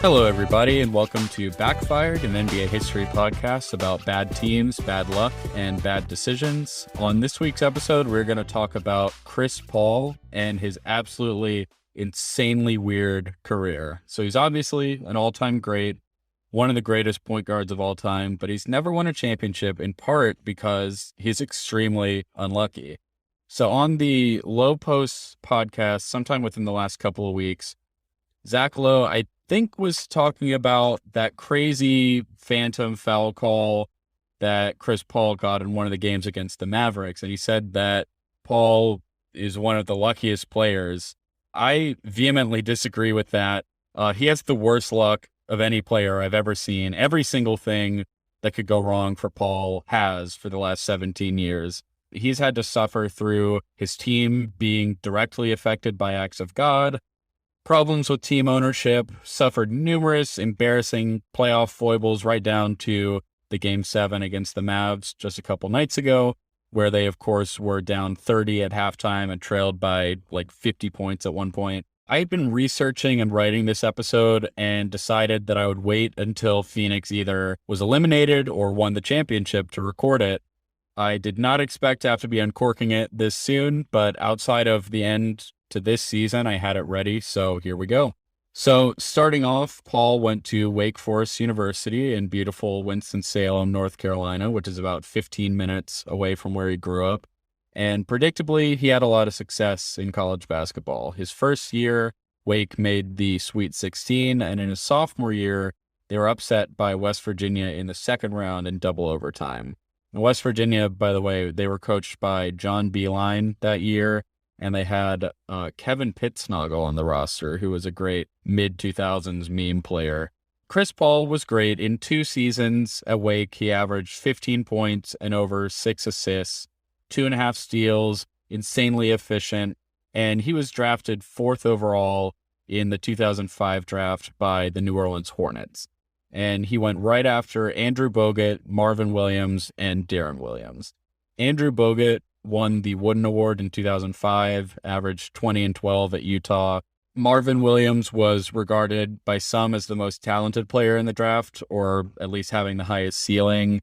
Hello, everybody, and welcome to Backfired, an NBA history podcast about bad teams, bad luck, and bad decisions. On this week's episode, we're going to talk about Chris Paul and his absolutely insanely weird career. So he's obviously an all-time great, one of the greatest point guards of all time, but he's never won a championship in part because he's extremely unlucky. So on the Low Post podcast, sometime within the last couple of weeks, Zach Lowe, I think, was talking about that crazy phantom foul call that Chris Paul got in one of the games against the Mavericks. And he said that Paul is one of the luckiest players. I vehemently disagree with that. He has the worst luck of any player I've ever seen. Every single thing that could go wrong for Paul has for the last 17 years. He's had to suffer through his team being directly affected by acts of God, problems with team ownership, suffered numerous embarrassing playoff foibles right down to the Game 7 against the Mavs just a couple nights ago, where they, of course, were down 30 at halftime and trailed by like 50 points at one point. I had been researching and writing this episode and decided that I would wait until Phoenix either was eliminated or won the championship to record it. I did not expect to have to be uncorking it this soon, but outside of the end to this season, I had it ready, so here we go. So starting off, Paul went to Wake Forest University in beautiful Winston-Salem, North Carolina, which is about 15 minutes away from where he grew up. And predictably, he had a lot of success in college basketball. His first year, Wake made the Sweet 16, and in his sophomore year, they were upset by West Virginia in the second round in double overtime. And West Virginia, by the way, they were coached by John Beilein that year, and they had Kevin Pittsnoggle on the roster, who was a great mid-2000s meme player. Chris Paul was great. In 2 seasons at Wake, he averaged 15 points and over 6 assists, 2.5 steals, insanely efficient, and he was drafted 4th overall in the 2005 draft by the New Orleans Hornets. And he went right after Andrew Bogut, Marvin Williams, and Deron Williams. Andrew Bogut won the Wooden Award in 2005, averaged 20 and 12 at Utah. Marvin Williams was regarded by some as the most talented player in the draft, or at least having the highest ceiling,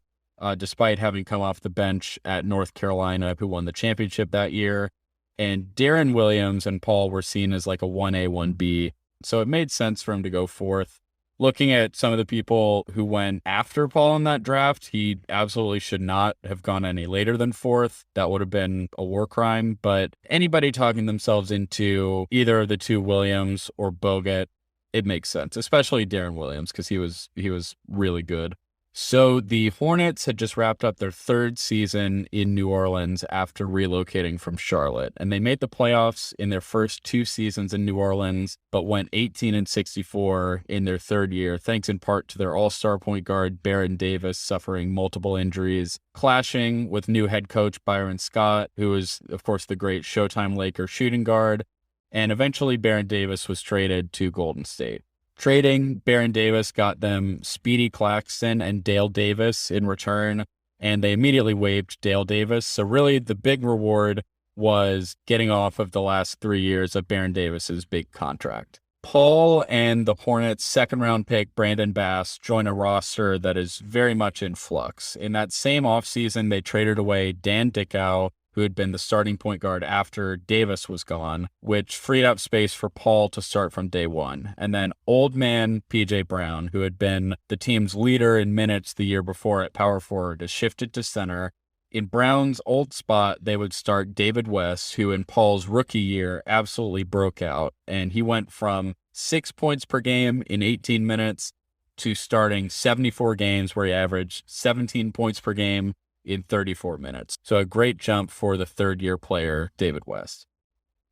despite having come off the bench at North Carolina, who won the championship that year. And Deron Williams and Paul were seen as like a 1A, 1B, so it made sense for him to go 4th. Looking at some of the people who went after Paul in that draft, he absolutely should not have gone any later than 4th. That would have been a war crime. But anybody talking themselves into either of the two Williams or Bogut, it makes sense, especially Deron Williams, because he was really good. So the Hornets had just wrapped up their 3rd season in New Orleans after relocating from Charlotte, and they made the playoffs in their first 2 seasons in New Orleans, but went 18 and 64 in their 3rd year, thanks in part to their all-star point guard Baron Davis suffering multiple injuries, clashing with new head coach Byron Scott, who is, of course, the great Showtime Laker shooting guard, and eventually Baron Davis was traded to Golden State. Trading Baron Davis got them Speedy Claxton and Dale Davis in return, and they immediately waived Dale Davis. So really the big reward was getting off of the last 3 years of Baron Davis's big contract. Paul and the Hornets' second-round pick, Brandon Bass, join a roster that is very much in flux. In that same offseason, they traded away Dan Dickau, who had been the starting point guard after Davis was gone, which freed up space for Paul to start from day one. And then old man P.J. Brown, who had been the team's leader in minutes the year before at power forward, is shifted to center. In Brown's old spot, they would start David West, who in Paul's rookie year absolutely broke out. And he went from 6 points per game in 18 minutes to starting 74 games where he averaged 17 points per game in 34 minutes. So a great jump for the 3rd-year player, David West.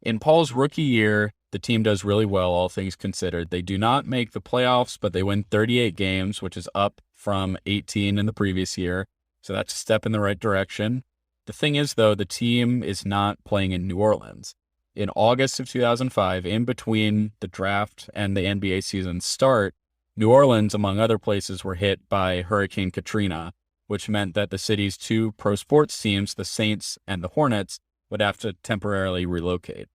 In Paul's rookie year, the team does really well, all things considered. They do not make the playoffs, but they win 38 games, which is up from 18 in the previous year. So that's a step in the right direction. The thing is, though, the team is not playing in New Orleans. In August of 2005, in between the draft and the NBA season start, New Orleans, among other places, were hit by Hurricane Katrina, which meant that the city's 2 pro sports teams, the Saints and the Hornets, would have to temporarily relocate.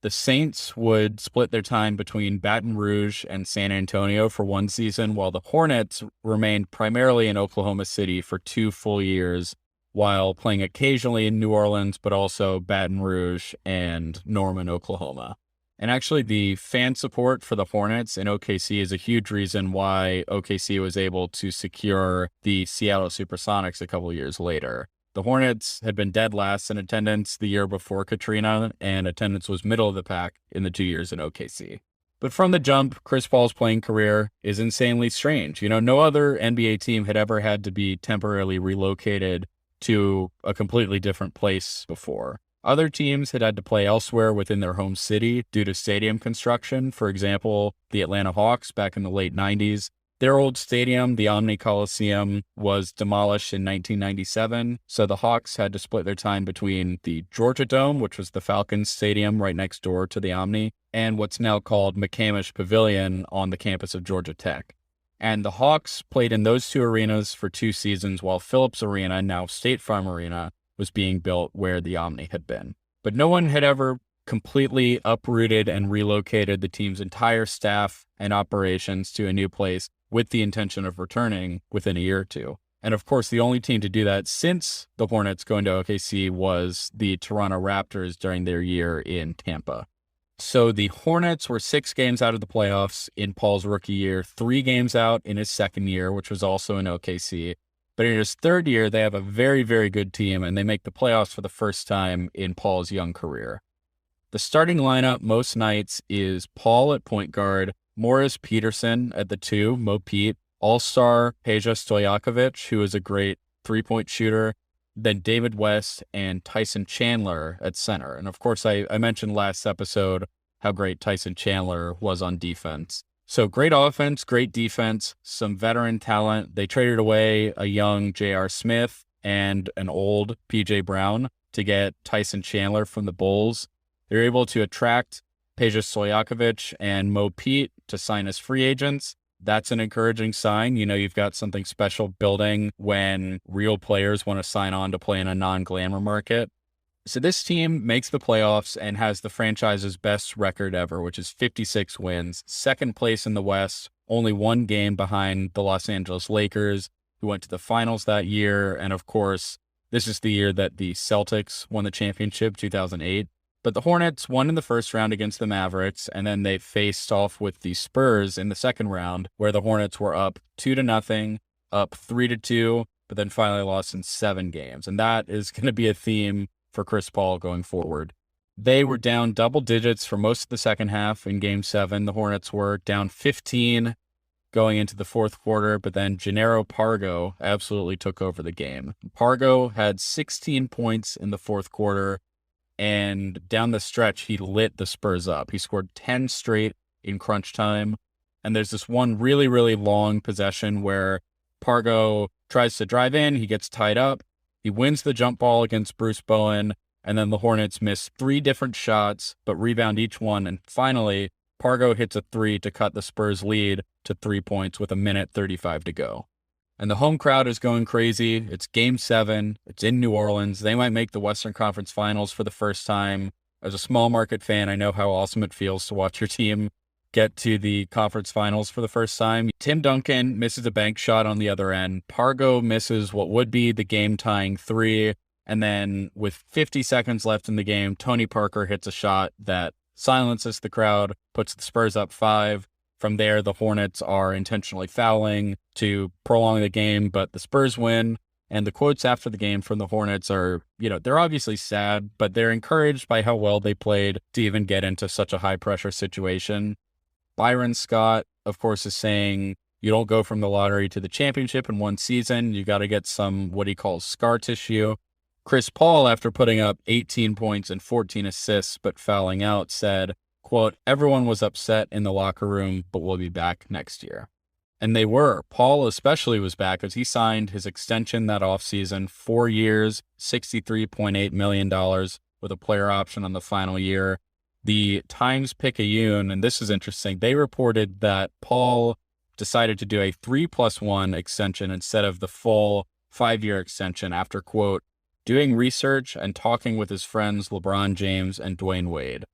The Saints would split their time between Baton Rouge and San Antonio for one season, while the Hornets remained primarily in Oklahoma City for 2 full years, while playing occasionally in New Orleans, but also Baton Rouge and Norman, Oklahoma. And actually, the fan support for the Hornets in OKC is a huge reason why OKC was able to secure the Seattle Supersonics a couple of years later. The Hornets had been dead last in attendance the year before Katrina, and attendance was middle of the pack in the 2 years in OKC. But from the jump, Chris Paul's playing career is insanely strange. No other NBA team had ever had to be temporarily relocated to a completely different place before. Other teams had to play elsewhere within their home city due to stadium construction. For example, the Atlanta Hawks back in the late 90s. Their old stadium, the Omni Coliseum, was demolished in 1997, so the Hawks had to split their time between the Georgia Dome, which was the Falcons Stadium right next door to the Omni, and what's now called McCamish Pavilion on the campus of Georgia Tech. And the Hawks played in those 2 arenas for 2 seasons, while Phillips Arena, now State Farm Arena, was being built where the Omni had been. But no one had ever completely uprooted and relocated the team's entire staff and operations to a new place with the intention of returning within a year or two. And of course, the only team to do that since the Hornets going to OKC was the Toronto Raptors during their year in Tampa. So the Hornets were 6 games out of the playoffs in Paul's rookie year, 3 games out in his second year, which was also in OKC. But in his third year, they have a very, very good team, and they make the playoffs for the first time in Paul's young career. The starting lineup most nights is Paul at point guard, Morris Peterson at the 2, Mo Pete, all-star Peja Stojakovic, who is a great three-point shooter, then David West and Tyson Chandler at center. And of course, I mentioned last episode how great Tyson Chandler was on defense. So great offense, great defense, some veteran talent. They traded away a young J.R. Smith and an old P.J. Brown to get Tyson Chandler from the Bulls. They were able to attract Peja Stojakovic and Mo Pete to sign as free agents. That's an encouraging sign. You've got something special building when real players want to sign on to play in a non-glamour market. So this team makes the playoffs and has the franchise's best record ever, which is 56 wins, second place in the West, only 1 game behind the Los Angeles Lakers, who went to the finals that year. And of course, this is the year that the Celtics won the championship, 2008. But the Hornets won in the first round against the Mavericks, and then they faced off with the Spurs in the second round, where the Hornets were up 2-0, up 3-2, but then finally lost in 7 games. And that is going to be a theme for Chris Paul going forward. They were down double digits for most of the second half in Game 7. The Hornets were down 15 going into the fourth quarter, but then Gennaro Pargo absolutely took over the game. Pargo had 16 points in the fourth quarter, and down the stretch, he lit the Spurs up. He scored 10 straight in crunch time. And there's this one really, really long possession where Pargo tries to drive in. He gets tied up. He wins the jump ball against Bruce Bowen. And then the Hornets miss 3 different shots, but rebound each one. And finally, Pargo hits a 3 to cut the Spurs lead to 3 points with 1:35 to go. And the home crowd is going crazy. It's Game 7. It's in New Orleans. They might make the Western Conference Finals for the first time. As a small market fan, I know how awesome it feels to watch your team get to the conference finals for the first time. Tim Duncan misses a bank shot on the other end. Pargo misses what would be the game-tying 3. And then with 50 seconds left in the game, Tony Parker hits a shot that silences the crowd, puts the Spurs up 5. From there, the Hornets are intentionally fouling to prolong the game, but the Spurs win. And the quotes after the game from the Hornets are, they're obviously sad, but they're encouraged by how well they played to even get into such a high-pressure situation. Byron Scott, of course, is saying you don't go from the lottery to the championship in one season. You got to get some what he calls scar tissue. Chris Paul, after putting up 18 points and 14 assists but fouling out, said, quote, "Everyone was upset in the locker room, but we'll be back next year." And they were. Paul especially was back as he signed his extension that offseason, 4 years, $63.8 million with a player option on the final year. The Times-Picayune, and this is interesting, they reported that Paul decided to do a 3+1 extension instead of the full 5-year extension after, quote, "doing research and talking with his friends LeBron James and Dwayne Wade."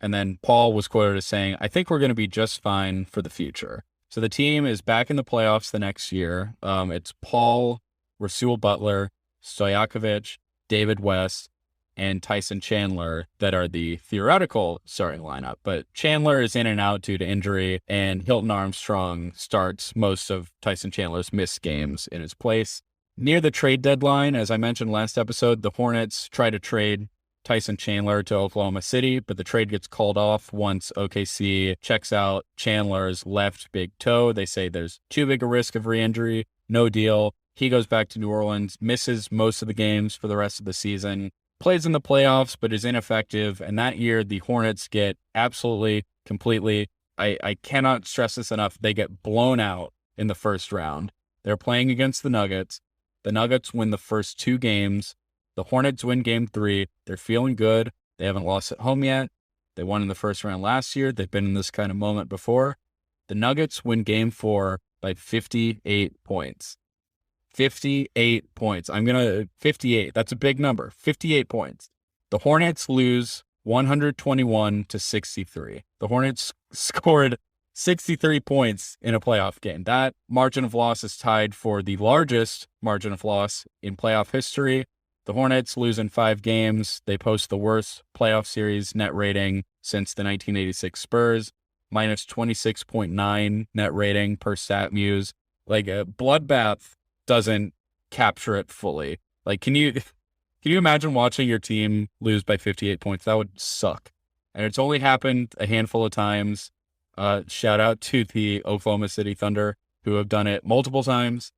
And then Paul was quoted as saying, "I think we're going to be just fine for the future." So the team is back in the playoffs the next year. It's Paul, Rasul Butler, Stojakovic, David West, and Tyson Chandler that are the theoretical starting lineup. But Chandler is in and out due to injury, and Hilton Armstrong starts most of Tyson Chandler's missed games in his place. Near the trade deadline, as I mentioned last episode, the Hornets try to trade Tyson Chandler to Oklahoma City, but the trade gets called off once OKC checks out Chandler's left big toe. They say there's too big a risk of re-injury, no deal. He goes back to New Orleans, misses most of the games for the rest of the season, plays in the playoffs, but is ineffective. And that year, the Hornets get absolutely, completely, I cannot stress this enough, they get blown out in the first round. They're playing against the Nuggets. The Nuggets win the first 2 games. The Hornets win game 3. They're feeling good. They haven't lost at home yet. They won in the first round last year. They've been in this kind of moment before. The Nuggets win game 4 by 58 points. 58 points. 58. That's a big number. 58 points. The Hornets lose 121-63. The Hornets scored 63 points in a playoff game. That margin of loss is tied for the largest margin of loss in playoff history. The Hornets lose in 5 games. They post the worst playoff series net rating since the 1986 Spurs, minus 26.9 net rating per Statmuse. Like a bloodbath doesn't capture it fully. Like, can you imagine watching your team lose by 58 points? That would suck. And it's only happened a handful of times. Shout out to the Oklahoma City Thunder, who have done it multiple times.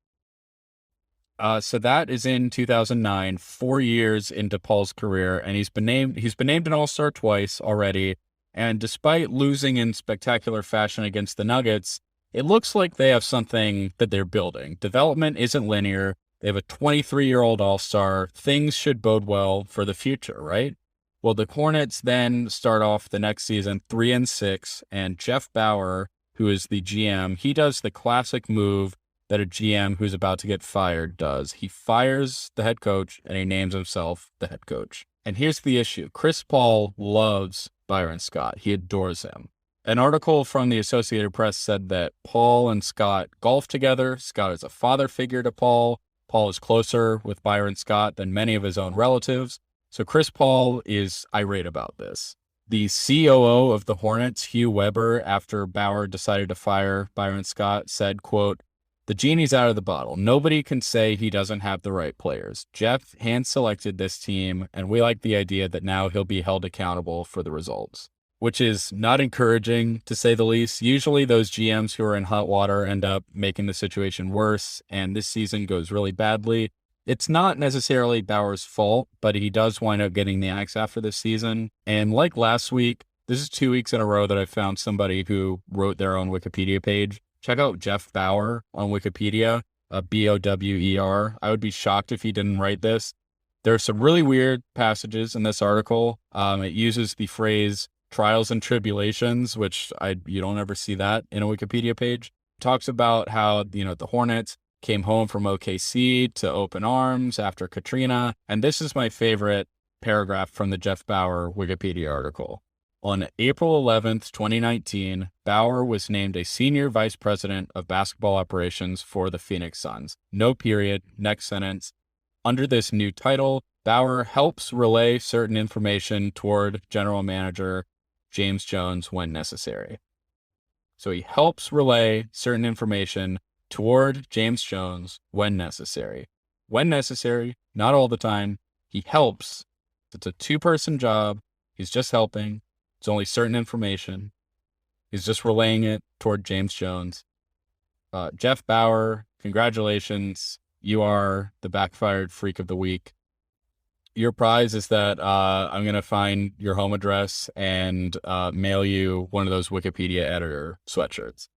So that is in 2009, 4 years into Paul's career, and he's been named an All-Star twice already. And despite losing in spectacular fashion against the Nuggets, it looks like they have something that they're building. Development isn't linear. They have a 23-year-old All-Star. Things should bode well for the future, right? Well, the Hornets then start off the next season 3-6, and Jeff Bower, who is the GM, he does the classic move that a GM who's about to get fired does. He fires the head coach, and he names himself the head coach. And here's the issue. Chris Paul loves Byron Scott. He adores him. An article from the Associated Press said that Paul and Scott golf together. Scott is a father figure to Paul. Paul is closer with Byron Scott than many of his own relatives. So Chris Paul is irate about this. The COO of the Hornets, Hugh Weber, after Bower decided to fire Byron Scott, said, quote, "The genie's out of the bottle. Nobody can say he doesn't have the right players. Jeff hand-selected this team, and we like the idea that now he'll be held accountable for the results," which is not encouraging, to say the least. Usually those GMs who are in hot water end up making the situation worse, and this season goes really badly. It's not necessarily Bower's fault, but he does wind up getting the axe after this season. And like last week, this is 2 weeks in a row that I found somebody who wrote their own Wikipedia page. Check out Jeff Bower on Wikipedia, Bower. I would be shocked if he didn't write this. There are some really weird passages in this article. It uses the phrase trials and tribulations, which you don't ever see that in a Wikipedia page. Talks about how, the Hornets came home from OKC to open arms after Katrina. And this is my favorite paragraph from the Jeff Bower Wikipedia article. On April 11th, 2019, Bower was named a senior vice president of basketball operations for the Phoenix Suns. No period. Next sentence. Under this new title, Bower helps relay certain information toward general manager James Jones when necessary. So he helps relay certain information toward James Jones when necessary. When necessary, not all the time. He helps. It's a 2-person job. He's just helping. It's only certain information. He's just relaying it toward James Jones. Jeff Bower, congratulations. You are the Backfired Freak of the Week. Your prize is that I'm going to find your home address and mail you one of those Wikipedia editor sweatshirts.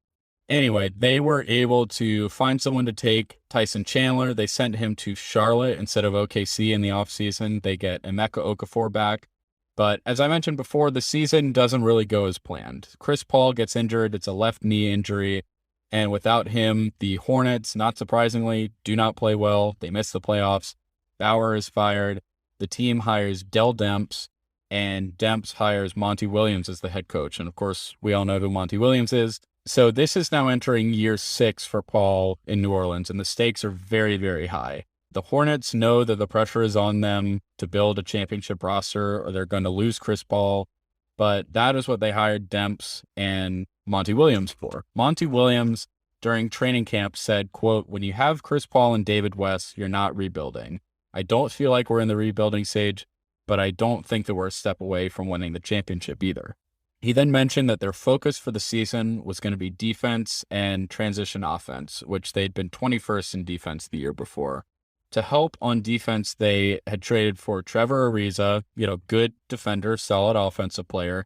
Anyway, they were able to find someone to take Tyson Chandler. They sent him to Charlotte instead of OKC in the offseason. They get Emeka Okafor back. But as I mentioned before, the season doesn't really go as planned. Chris Paul gets injured. It's a left knee injury. And without him, the Hornets, not surprisingly, do not play well. They miss the playoffs. Bower is fired. The team hires Dell Demps, and Demps hires Monty Williams as the head coach. And of course, we all know who Monty Williams is. So this is now entering year 6 for Paul in New Orleans, and the stakes are very, very high. The Hornets know that the pressure is on them to build a championship roster or they're going to lose Chris Paul, but that is what they hired Demps and Monty Williams for. Monty Williams, during training camp, said, quote, "When you have Chris Paul and David West, you're not rebuilding. I don't feel like we're in the rebuilding stage, but I don't think that we're a step away from winning the championship either." He then mentioned that their focus for the season was going to be defense and transition offense, which they'd been 21st in defense the year before. To help on defense, they had traded for Trevor Ariza, good defender, solid offensive player.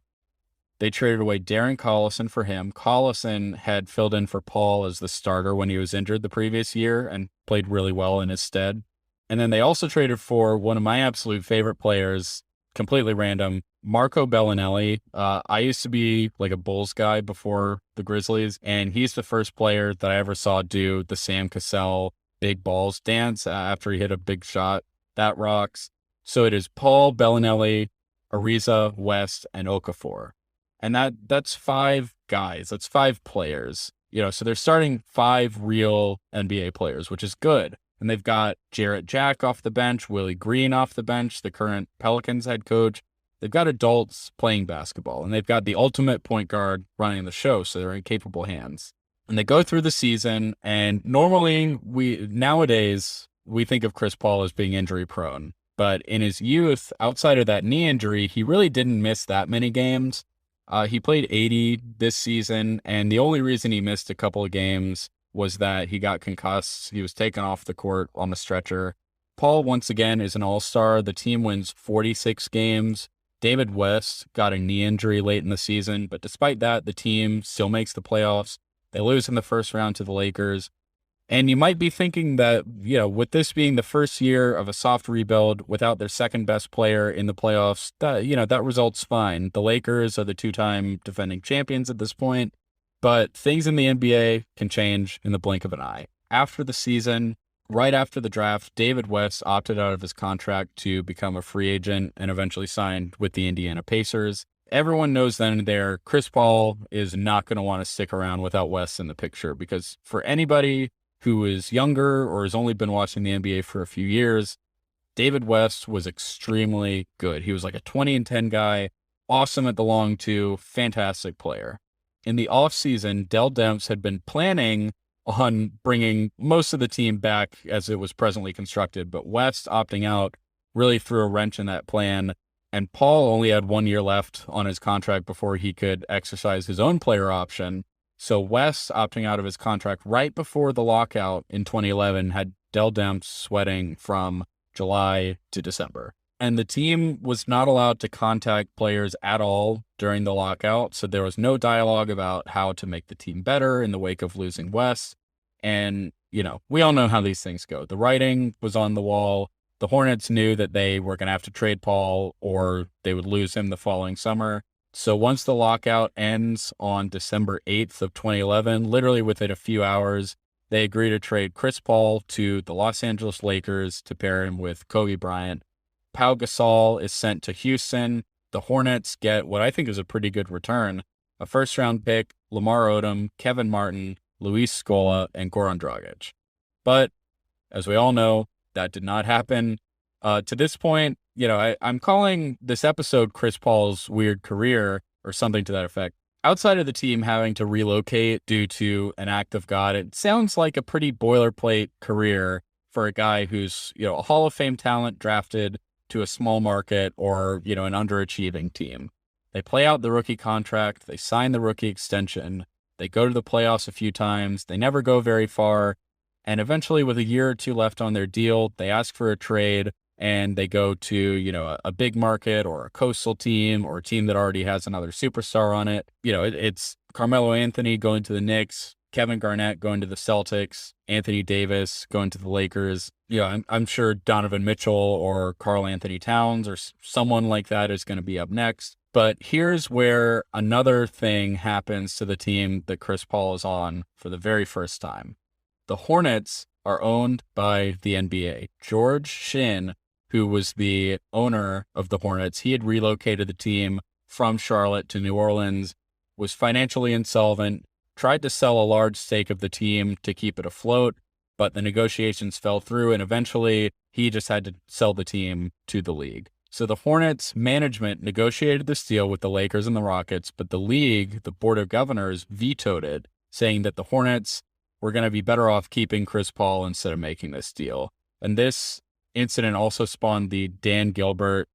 They traded away Darren Collison for him. Collison had filled in for Paul as the starter when he was injured the previous year and played really well in his stead. And then they also traded for one of my absolute favorite players, completely random, Marco Bellinelli. I used to be like a Bulls guy before the Grizzlies, and he's the first player that I ever saw do the Sam Cassell big balls dance after he hit a big shot. That rocks. So it is Paul, Bellinelli, Ariza, West, and Okafor. And that's 5 guys. That's 5 players. So they're starting 5 real NBA players, which is good. And they've got Jarrett Jack off the bench, Willie Green off the bench, the current Pelicans head coach. They've got adults playing basketball, and they've got the ultimate point guard running the show, so they're in capable hands. And they go through the season, and normally nowadays we think of Chris Paul as being injury prone. But in his youth, outside of that knee injury, he really didn't miss that many games. He played 80 this season, and the only reason he missed a couple of games was that he got concussed. He was taken off the court on a stretcher. Paul, once again, is an all-star. The team wins 46 games. David West got a knee injury late in the season, but despite that, the team still makes the playoffs. They lose in the first round to the Lakers. And you might be thinking that, with this being the first year of a soft rebuild without their second best player in the playoffs, that result's fine. The Lakers are the 2-time defending champions at this point, but things in the NBA can change in the blink of an eye. After the season, right after the draft, David West opted out of his contract to become a free agent and eventually signed with the Indiana Pacers. Everyone knows then and there, Chris Paul is not going to want to stick around without West in the picture, because for anybody who is younger or has only been watching the NBA for a few years, David West was extremely good. He was like a 20-10 guy, awesome at the long two, fantastic player. In the offseason, Dell Demps had been planning on bringing most of the team back as it was presently constructed, but West opting out really threw a wrench in that plan. And Paul only had 1 year left on his contract before he could exercise his own player option. So West opting out of his contract right before the lockout in 2011 had Dell Demps sweating from July to December. And the team was not allowed to contact players at all during the lockout. So there was no dialogue about how to make the team better in the wake of losing West. And, we all know how these things go. The writing was on the wall. The Hornets knew that they were going to have to trade Paul or they would lose him the following summer. So once the lockout ends on December 8th of 2011, literally within a few hours, they agree to trade Chris Paul to the Los Angeles Lakers to pair him with Kobe Bryant. Pau Gasol is sent to Houston. The Hornets get what I think is a pretty good return, a first-round pick, Lamar Odom, Kevin Martin, Luis Scola, and Goran Dragic. But as we all know, that did not happen. To this point, I'm calling this episode Chris Paul's Weird Career or something to that effect. Outside of the team having to relocate due to an act of God, it sounds like a pretty boilerplate career for a guy who's, a Hall of Fame talent drafted to a small market or, an underachieving team. They play out the rookie contract. They sign the rookie extension. They go to the playoffs a few times. They never go very far. And eventually, with a year or two left on their deal, they ask for a trade and they go to, a big market or a coastal team or a team that already has another superstar on it. It's Carmelo Anthony going to the Knicks, Kevin Garnett going to the Celtics, Anthony Davis going to the Lakers. I'm sure Donovan Mitchell or Karl Anthony Towns or someone like that is going to be up next. But here's where another thing happens to the team that Chris Paul is on for the very first time. The Hornets are owned by the NBA. George Shinn, who was the owner of the Hornets, he had relocated the team from Charlotte to New Orleans, was financially insolvent, tried to sell a large stake of the team to keep it afloat, but the negotiations fell through, and eventually he just had to sell the team to the league. So the Hornets management negotiated this deal with the Lakers and the Rockets, but the league, the Board of Governors, vetoed it, saying that the Hornets were going to be better off keeping Chris Paul instead of making this deal. And this incident also spawned the Dan Gilbert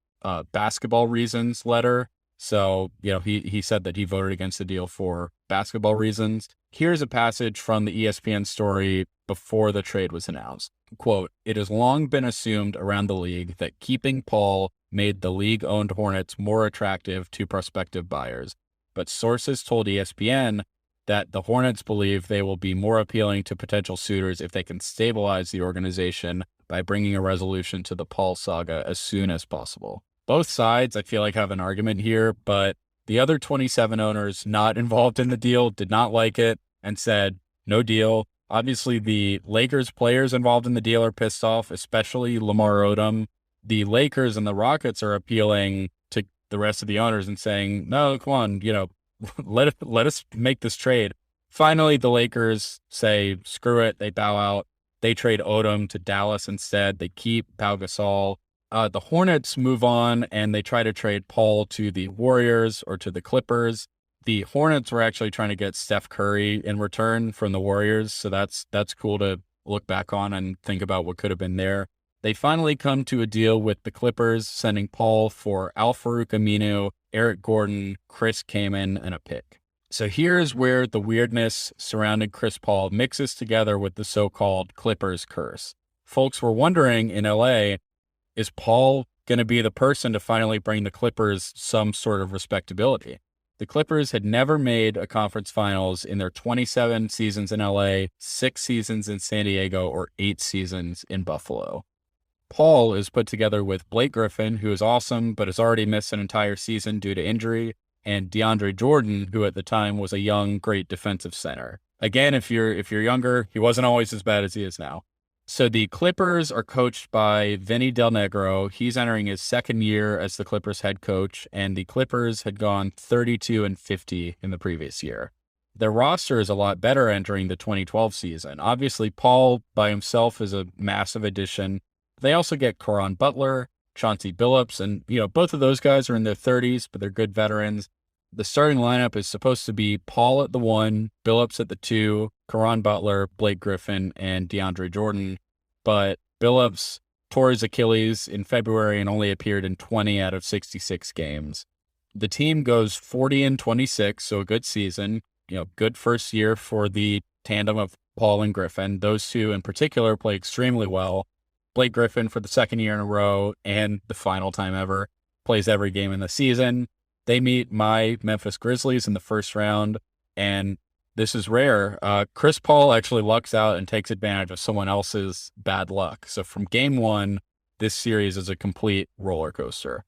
basketball reasons letter. So, he said that he voted against the deal for basketball reasons. Here's a passage from the ESPN story before the trade was announced. Quote, "It has long been assumed around the league that keeping Paul made the league-owned Hornets more attractive to prospective buyers. But sources told ESPN that the Hornets believe they will be more appealing to potential suitors if they can stabilize the organization by bringing a resolution to the Paul saga as soon as possible." Both sides, I feel like, have an argument here, but the other 27 owners not involved in the deal did not like it and said, no deal. Obviously, the Lakers players involved in the deal are pissed off, especially Lamar Odom. The Lakers and the Rockets are appealing to the rest of the owners and saying, no, come on, let us make this trade. Finally, the Lakers say, screw it. They bow out. They trade Odom to Dallas instead. They keep Pau Gasol. The Hornets move on and they try to trade Paul to the Warriors or to the Clippers. The Hornets were actually trying to get Steph Curry in return from the Warriors. So that's cool to look back on and think about what could have been there. They finally come to a deal with the Clippers, sending Paul for Al-Farouq Aminu, Eric Gordon, Chris Kaman, and a pick. So here's where the weirdness surrounding Chris Paul mixes together with the so-called Clippers curse. Folks were wondering in LA, is Paul going to be the person to finally bring the Clippers some sort of respectability? The Clippers had never made a conference finals in their 27 seasons in LA, 6 seasons in San Diego, or 8 seasons in Buffalo. Paul is put together with Blake Griffin, who is awesome, but has already missed an entire season due to injury, and DeAndre Jordan, who at the time was a young, great defensive center. Again, if you're younger, he wasn't always as bad as he is now. So the Clippers are coached by Vinny Del Negro. He's entering his second year as the Clippers head coach, and the Clippers had gone 32-50 in the previous year. Their roster is a lot better entering the 2012 season. Obviously, Paul by himself is a massive addition. They also get Caron Butler, Chauncey Billups, and both of those guys are in their 30s, but they're good veterans. The starting lineup is supposed to be Paul at the 1, Billups at the 2, Caron Butler, Blake Griffin, and DeAndre Jordan. But Billups tore his Achilles in February and only appeared in 20 out of 66 games. The team goes 40-26, so a good season. Good first year for the tandem of Paul and Griffin. Those two in particular play extremely well. Blake Griffin for the second year in a row and the final time ever plays every game in the season. They meet my Memphis Grizzlies in the first round, and this is rare. Chris Paul actually lucks out and takes advantage of someone else's bad luck. So from game 1, this series is a complete roller coaster.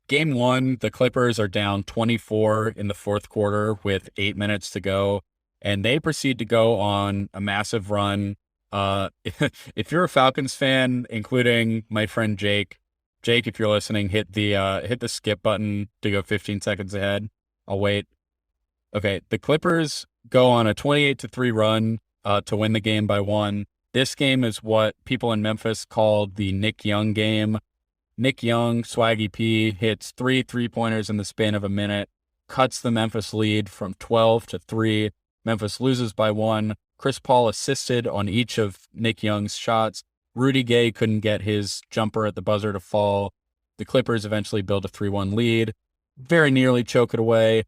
Game 1, the Clippers are down 24 in the fourth quarter with 8 minutes to go, and they proceed to go on a massive run. If you're a Falcons fan, including my friend Jake, if you're listening, hit the skip button to go 15 seconds ahead. I'll wait. Okay, the Clippers go on a 28-3 run to win the game by 1. This game is what people in Memphis called the Nick Young game. Nick Young, Swaggy P, hits 3 3-pointers in the span of a minute, cuts the Memphis lead from 12-3. Memphis loses by 1. Chris Paul assisted on each of Nick Young's shots. Rudy Gay couldn't get his jumper at the buzzer to fall. The Clippers eventually build a 3-1 lead, very nearly choke it away.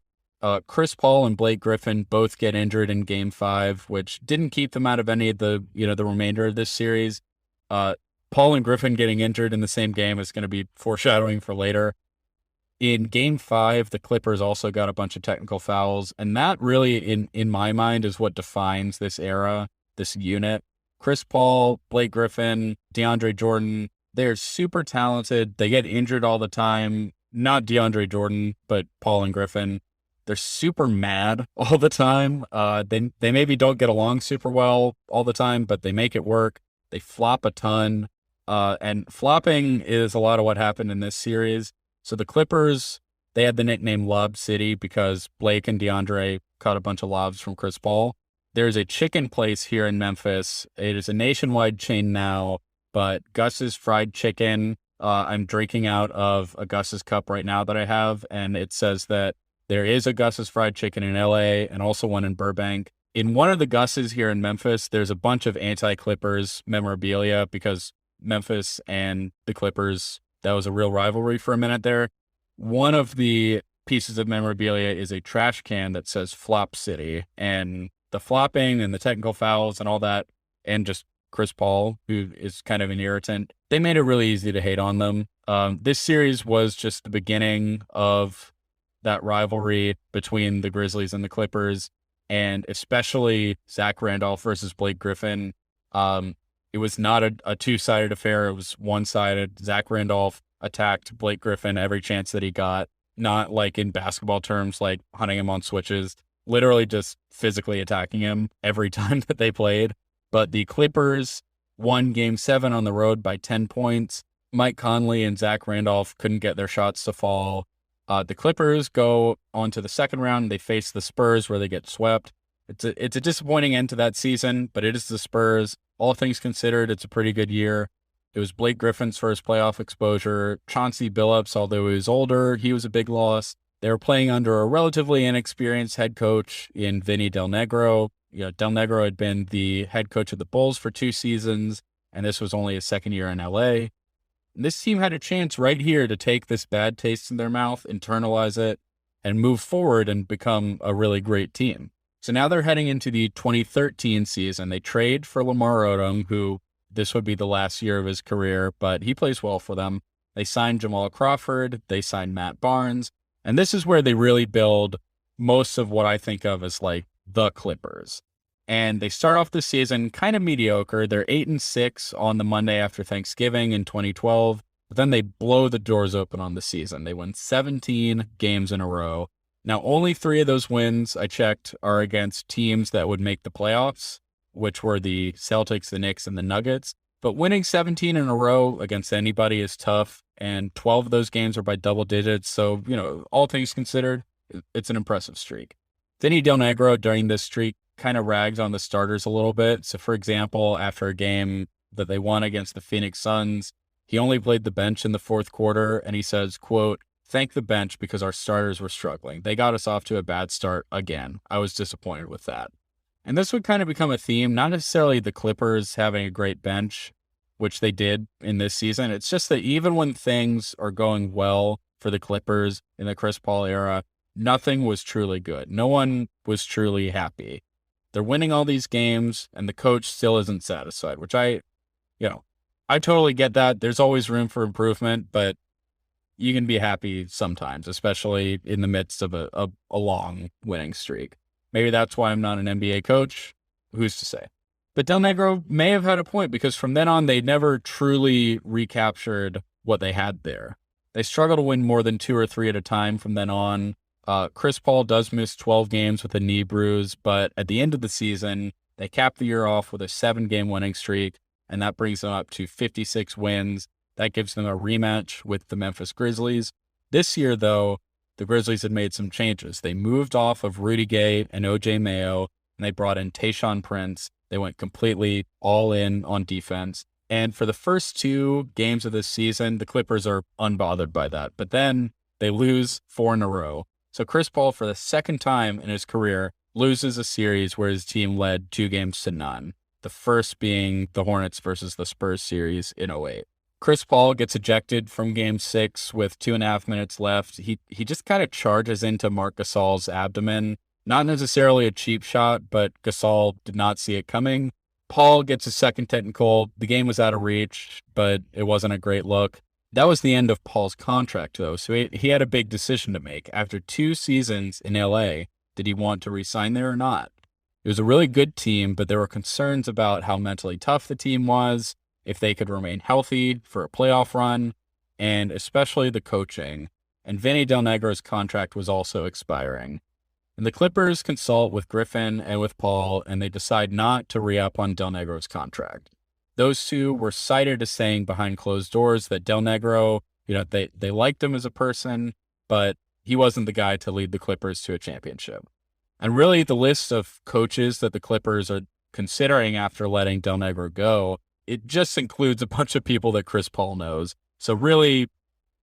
Chris Paul and Blake Griffin both get injured in Game 5, which didn't keep them out of any of the remainder of this series. Paul and Griffin getting injured in the same game is going to be foreshadowing for later. In Game 5, the Clippers also got a bunch of technical fouls, and that really, in my mind, is what defines this era, this unit. Chris Paul, Blake Griffin, DeAndre Jordan, they're super talented. They get injured all the time. Not DeAndre Jordan, but Paul and Griffin. They're super mad all the time. They maybe don't get along super well all the time, but they make it work. They flop a ton. And flopping is a lot of what happened in this series. So the Clippers, they had the nickname Lob City because Blake and DeAndre caught a bunch of lobs from Chris Paul. There's a chicken place here in Memphis. It is a nationwide chain now, but Gus's Fried Chicken, I'm drinking out of a Gus's cup right now that I have, and it says that there is a Gus's Fried Chicken in LA and also one in Burbank. In one of the Gus's here in Memphis, there's a bunch of anti-Clippers memorabilia because Memphis and the Clippers, that was a real rivalry for a minute there. One of the pieces of memorabilia is a trash can that says Flop City, and the flopping and the technical fouls and all that, and just Chris Paul, who is kind of an irritant, they made it really easy to hate on them. This series was just the beginning of that rivalry between the Grizzlies and the Clippers, and especially Zach Randolph versus Blake Griffin. It was not a two-sided affair. It was one-sided. Zach Randolph attacked Blake Griffin every chance that he got, not like in basketball terms, like hunting him on switches, literally just physically attacking him every time that they played. But the Clippers won Game 7 on the road by 10 points. Mike Conley and Zach Randolph couldn't get their shots to fall. The Clippers go on to the second round. They face the Spurs where they get swept. It's a disappointing end to that season, but it is the Spurs. All things considered, it's a pretty good year. It was Blake Griffin's first playoff exposure. Chauncey Billups, although he was older, he was a big loss. They were playing under a relatively inexperienced head coach in Vinny Del Negro. Del Negro had been the head coach of the Bulls for 2 seasons, and this was only his second year in LA. And this team had a chance right here to take this bad taste in their mouth, internalize it, and move forward and become a really great team. So now they're heading into the 2013 season. They trade for Lamar Odom, who this would be the last year of his career, but he plays well for them. They signed Jamal Crawford. They signed Matt Barnes. And this is where they really build most of what I think of as like the Clippers. And they start off the season kind of mediocre. They're 8-6 on the Monday after Thanksgiving in 2012, but then they blow the doors open on the season. They win 17 games in a row. Now, only 3 of those wins I checked are against teams that would make the playoffs, which were the Celtics, the Knicks, and the Nuggets. But winning 17 in a row against anybody is tough, and 12 of those games are by double digits. So, all things considered, it's an impressive streak. Vinny Del Negro during this streak kind of rags on the starters a little bit. So, for example, after a game that they won against the Phoenix Suns, he only played the bench in the fourth quarter, and he says, quote, "Thank the bench because our starters were struggling. They got us off to a bad start again. I was disappointed with that." And this would kind of become a theme, not necessarily the Clippers having a great bench, which they did in this season. It's just that even when things are going well for the Clippers in the Chris Paul era, nothing was truly good. No one was truly happy. They're winning all these games, and the coach still isn't satisfied, which I totally get that. There's always room for improvement, but you can be happy sometimes, especially in the midst of a long winning streak. Maybe that's why I'm not an NBA coach. Who's to say? But Del Negro may have had a point because from then on, they never truly recaptured what they had there. They struggle to win more than 2 or 3 at a time from then on. Chris Paul does miss 12 games with a knee bruise, but at the end of the season, they cap the year off with a 7-game winning streak, and that brings them up to 56 wins. That gives them a rematch with the Memphis Grizzlies. This year, though, the Grizzlies had made some changes. They moved off of Rudy Gay and OJ Mayo, and they brought in Tayshaun Prince. They went completely all in on defense. And for the first 2 games of this season, the Clippers are unbothered by that. But then they lose 4 in a row. So Chris Paul, for the second time in his career, loses a series where his team led 2-0. The first being the Hornets versus the Spurs series in 2008. Chris Paul gets ejected from Game 6 with 2.5 minutes left. He just kind of charges into Marc Gasol's abdomen. Not necessarily a cheap shot, but Gasol did not see it coming. Paul gets a second technical. The game was out of reach, but it wasn't a great look. That was the end of Paul's contract, though, so he had a big decision to make. After 2 seasons in LA, did he want to re-sign there or not? It was a really good team, but there were concerns about how mentally tough the team was, if they could remain healthy for a playoff run, and especially the coaching. And Vinny Del Negro's contract was also expiring. And the Clippers consult with Griffin and with Paul, and they decide not to re-up on Del Negro's contract. Those two were cited as saying behind closed doors that Del Negro, they liked him as a person, but he wasn't the guy to lead the Clippers to a championship. And really, the list of coaches that the Clippers are considering after letting Del Negro go, it just includes a bunch of people that Chris Paul knows. So really,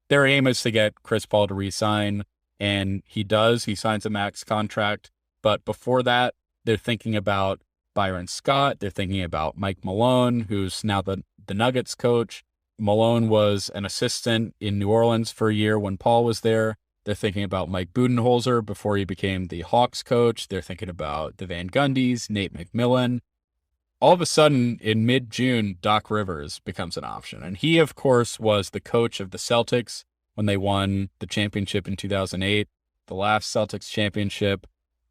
their aim is to get Chris Paul to re-sign, and he does. He signs a max contract. But before that, they're thinking about Byron Scott. They're thinking about Mike Malone, who's now the Nuggets coach. Malone was an assistant in New Orleans for a year when Paul was there. They're thinking about Mike Budenholzer before he became the Hawks coach. They're thinking about the Van Gundys, Nate McMillan. All of a sudden, in mid-June, Doc Rivers becomes an option. And he, of course, was the coach of the Celtics when they won the championship in 2008, the last Celtics championship.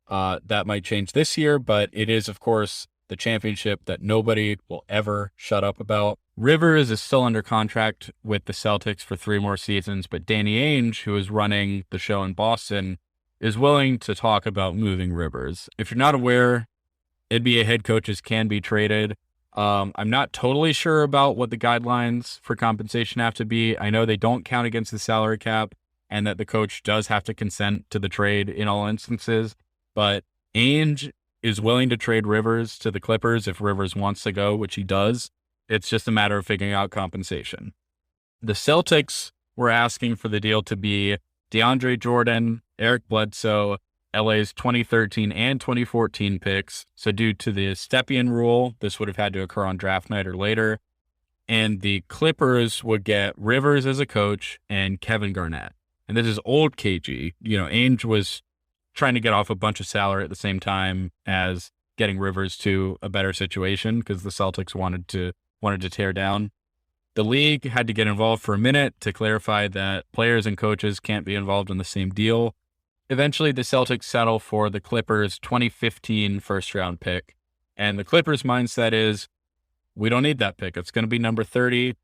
That might change this year, but it is, of course, the championship that nobody will ever shut up about. Rivers is still under contract with the Celtics for 3 more seasons, but Danny Ainge, who is running the show in Boston, is willing to talk about moving Rivers. If you're not aware, NBA head coaches can be traded. I'm not totally sure about what the guidelines for compensation have to be. I know they don't count against the salary cap and that the coach does have to consent to the trade in all instances, but Ainge is willing to trade Rivers to the Clippers if Rivers wants to go, which he does. It's just a matter of figuring out compensation. The Celtics were asking for the deal to be DeAndre Jordan, Eric Bledsoe, LA's 2013 and 2014 picks. So due to the Stepien rule, this would have had to occur on draft night or later. And the Clippers would get Rivers as a coach and Kevin Garnett. And this is old KG. Ainge was trying to get off a bunch of salary at the same time as getting Rivers to a better situation because the Celtics wanted to tear down. The league had to get involved for a minute to clarify that players and coaches can't be involved in the same deal. Eventually, the Celtics settle for the Clippers' 2015 first-round pick. And the Clippers' mindset is, we don't need that pick. It's going to be number 30.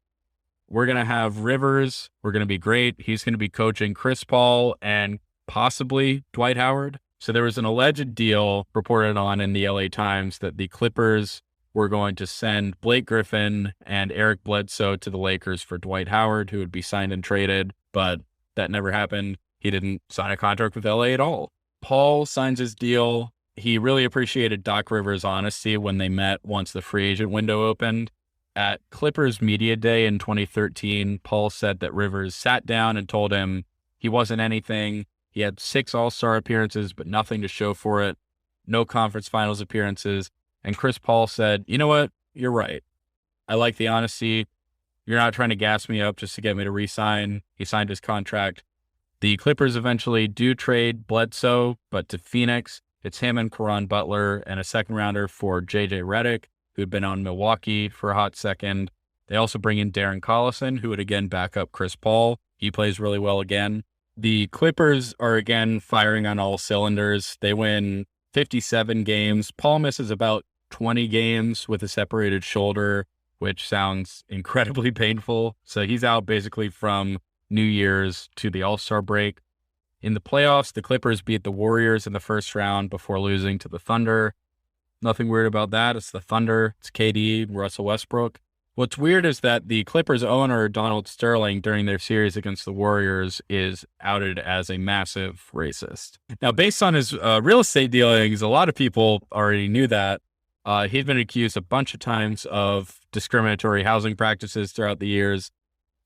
We're going to have Rivers. We're going to be great. He's going to be coaching Chris Paul and possibly Dwight Howard. So there was an alleged deal reported on in the LA Times that the Clippers were going to send Blake Griffin and Eric Bledsoe to the Lakers for Dwight Howard, who would be signed and traded, but that never happened. He didn't sign a contract with LA at all. Paul signs his deal. He really appreciated Doc Rivers' honesty when they met once the free agent window opened. At Clippers Media Day in 2013, Paul said that Rivers sat down and told him he wasn't anything. He had 6 All-Star appearances, but nothing to show for it. No conference finals appearances. And Chris Paul said, you know what? You're right. I like the honesty. You're not trying to gas me up just to get me to re-sign. He signed his contract. The Clippers eventually do trade Bledsoe, but to Phoenix. It's him and Caron Butler and a second rounder for J.J. Redick, who had been on Milwaukee for a hot second. They also bring in Darren Collison, who would again back up Chris Paul. He plays really well again. The Clippers are again firing on all cylinders. They win 57 games. Paul misses about 20 games with a separated shoulder, which sounds incredibly painful. So he's out basically from New Year's to the All-Star break. In the playoffs, the Clippers beat the Warriors in the first round before losing to the Thunder. Nothing weird about that. It's the Thunder. It's KD, Russell Westbrook. What's weird is that the Clippers owner, Donald Sterling, during their series against the Warriors, is outed as a massive racist. Now, based on his real estate dealings, a lot of people already knew that. He's been accused a bunch of times of discriminatory housing practices throughout the years,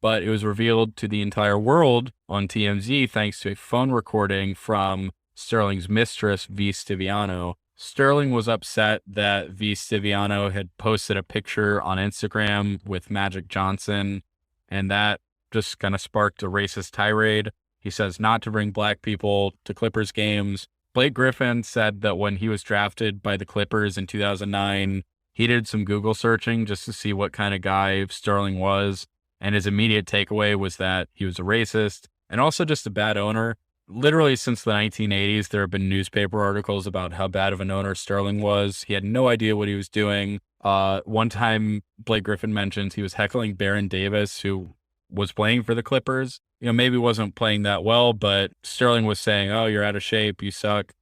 but it was revealed to the entire world on TMZ thanks to a phone recording from Sterling's mistress, V. Stiviano. Sterling was upset that V. Stiviano had posted a picture on Instagram with Magic Johnson, and that just kind of sparked a racist tirade. He says not to bring black people to Clippers games. Blake Griffin said that when he was drafted by the Clippers in 2009, he did some Google searching just to see what kind of guy Sterling was, and his immediate takeaway was that he was a racist and also just a bad owner. Literally since the 1980s, there have been newspaper articles about how bad of an owner Sterling was. He had no idea what he was doing. One time, Blake Griffin mentions he was heckling Baron Davis, who was playing for the Clippers. Maybe wasn't playing that well, but Sterling was saying, oh, you're out of shape, you suck.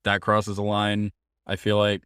That crosses a line, I feel like.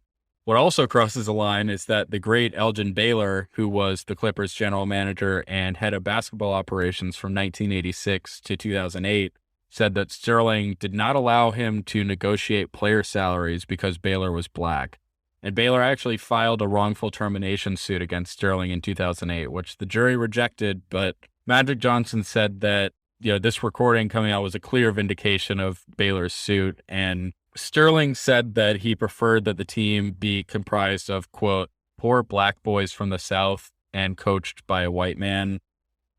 What also crosses the line is that the great Elgin Baylor, who was the Clippers general manager and head of basketball operations from 1986 to 2008, said that Sterling did not allow him to negotiate player salaries because Baylor was black. And Baylor actually filed a wrongful termination suit against Sterling in 2008, which the jury rejected, but Magic Johnson said that, this recording coming out was a clear vindication of Baylor's suit, and Sterling said that he preferred that the team be comprised of, quote, poor black boys from the South and coached by a white man.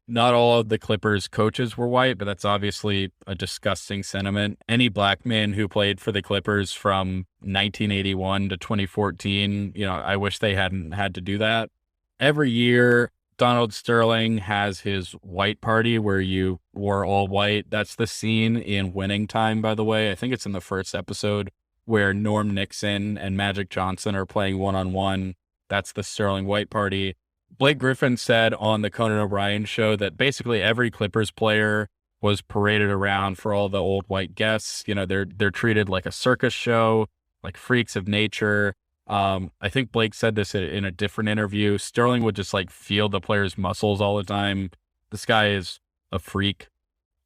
Not all of the Clippers coaches were white, but that's obviously a disgusting sentiment. Any black man who played for the Clippers from 1981 to 2014, I wish they hadn't had to do that. Every year, Donald Sterling has his white party where you wore all white. That's the scene in Winning Time, by the way. I think it's in the first episode where Norm Nixon and Magic Johnson are playing one-on-one. That's the Sterling white party. Blake Griffin said on the Conan O'Brien show that basically every Clippers player was paraded around for all the old white guests. They're treated like a circus show, like freaks of nature. I think Blake said this in a different interview. Sterling would just feel the players' muscles all the time. This guy is a freak.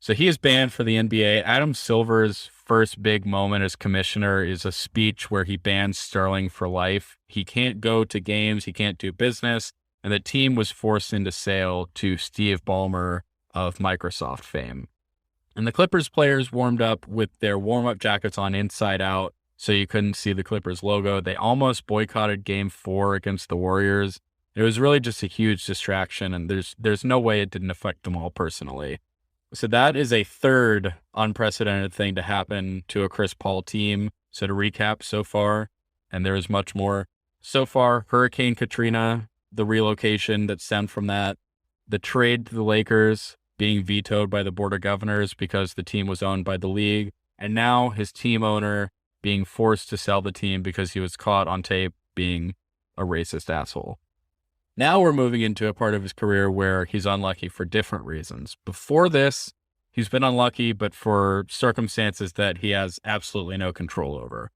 So he is banned for the NBA. Adam Silver's first big moment as commissioner is a speech where he bans Sterling for life. He can't go to games. He can't do business. And the team was forced into sale to Steve Ballmer of Microsoft fame. And the Clippers players warmed up with their warm-up jackets on inside out, so you couldn't see the Clippers logo. They almost boycotted Game 4 against the Warriors. It was really just a huge distraction, and there's no way it didn't affect them all personally. So that is a third unprecedented thing to happen to a Chris Paul team. So to recap so far, and there is much more. So far, Hurricane Katrina, the relocation that stemmed from that, the trade to the Lakers being vetoed by the Board of Governors because the team was owned by the league, and now his team owner being forced to sell the team because he was caught on tape being a racist asshole. Now we're moving into a part of his career where he's unlucky for different reasons. Before this, he's been unlucky, but for circumstances that he has absolutely no control over.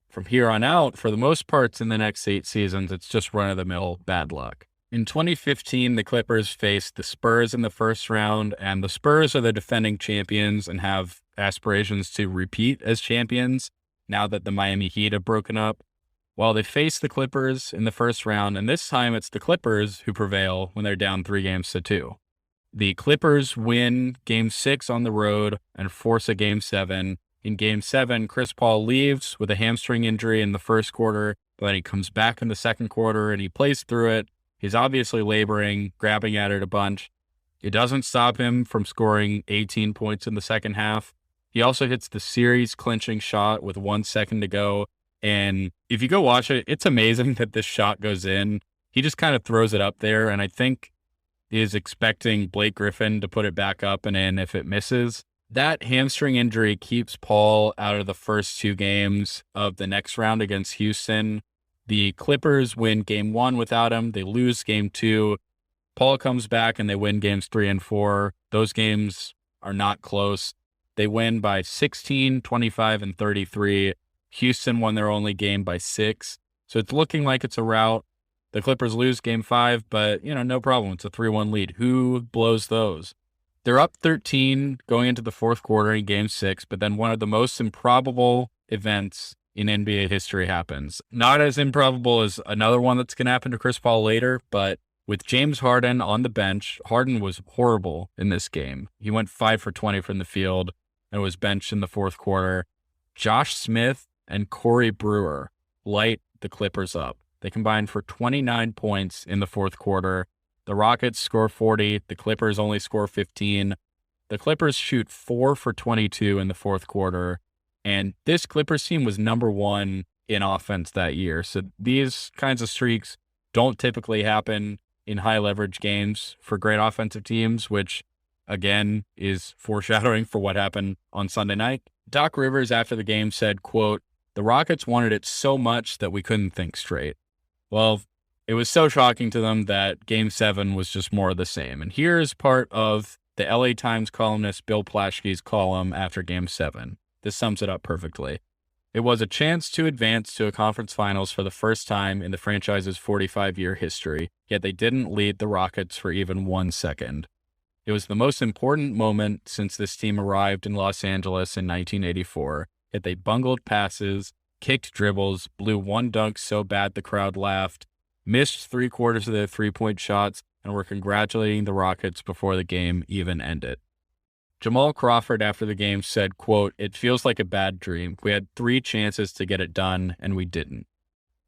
From here on out, for the most parts in the next 8 seasons, it's just run-of-the-mill bad luck. In 2015, the Clippers faced the Spurs in the first round, and the Spurs are the defending champions and have aspirations to repeat as champions now that the Miami Heat have broken up. While they face the Clippers in the first round, and this time it's the Clippers who prevail when they're down 3-2. The Clippers win Game 6 on the road and force a Game 7. In Game 7, Chris Paul leaves with a hamstring injury in the first quarter, but then he comes back in the second quarter and he plays through it. He's obviously laboring, grabbing at it a bunch. It doesn't stop him from scoring 18 points in the second half. He also hits the series clinching shot with 1 second to go. And if you go watch it, it's amazing that this shot goes in. He just kind of throws it up there, and I think he is expecting Blake Griffin to put it back up and in if it misses. That hamstring injury keeps Paul out of the first 2 games of the next round against Houston. The Clippers win Game 1 without him. They lose Game 2. Paul comes back and they win Games 3 and 4. Those games are not close. They win by 16, 25, and 33. Houston won their only game by 6. So it's looking like it's a rout. The Clippers lose Game 5, but, no problem. It's a 3-1 lead. Who blows those? They're up 13 going into the fourth quarter in Game 6, but then one of the most improbable events in NBA history happens. Not as improbable as another one that's going to happen to Chris Paul later, but with James Harden on the bench, Harden was horrible in this game. He went 5 for 20 from the field and was benched in the fourth quarter. Josh Smith and Corey Brewer light the Clippers up. They combined for 29 points in the fourth quarter. The Rockets score 40. The Clippers only score 15. The Clippers shoot 4 for 22 in the fourth quarter. And this Clippers team was number 1 in offense that year. So these kinds of streaks don't typically happen in high leverage games for great offensive teams, which again is foreshadowing for what happened on Sunday night. Doc Rivers after the game said, quote, "The Rockets wanted it so much that we couldn't think straight." Well, it was so shocking to them that Game 7 was just more of the same. And here's part of the LA Times columnist Bill Plaschke's column after Game 7. This sums it up perfectly. It was a chance to advance to a conference finals for the first time in the franchise's 45-year history, yet they didn't lead the Rockets for even 1 second. It was the most important moment since this team arrived in Los Angeles in 1984, yet they bungled passes, kicked dribbles, blew one dunk so bad the crowd laughed, missed 3/4 of their three-point shots, and were congratulating the Rockets before the game even ended. Jamal Crawford after the game said, quote, "It feels like a bad dream. We had 3 chances to get it done, and we didn't."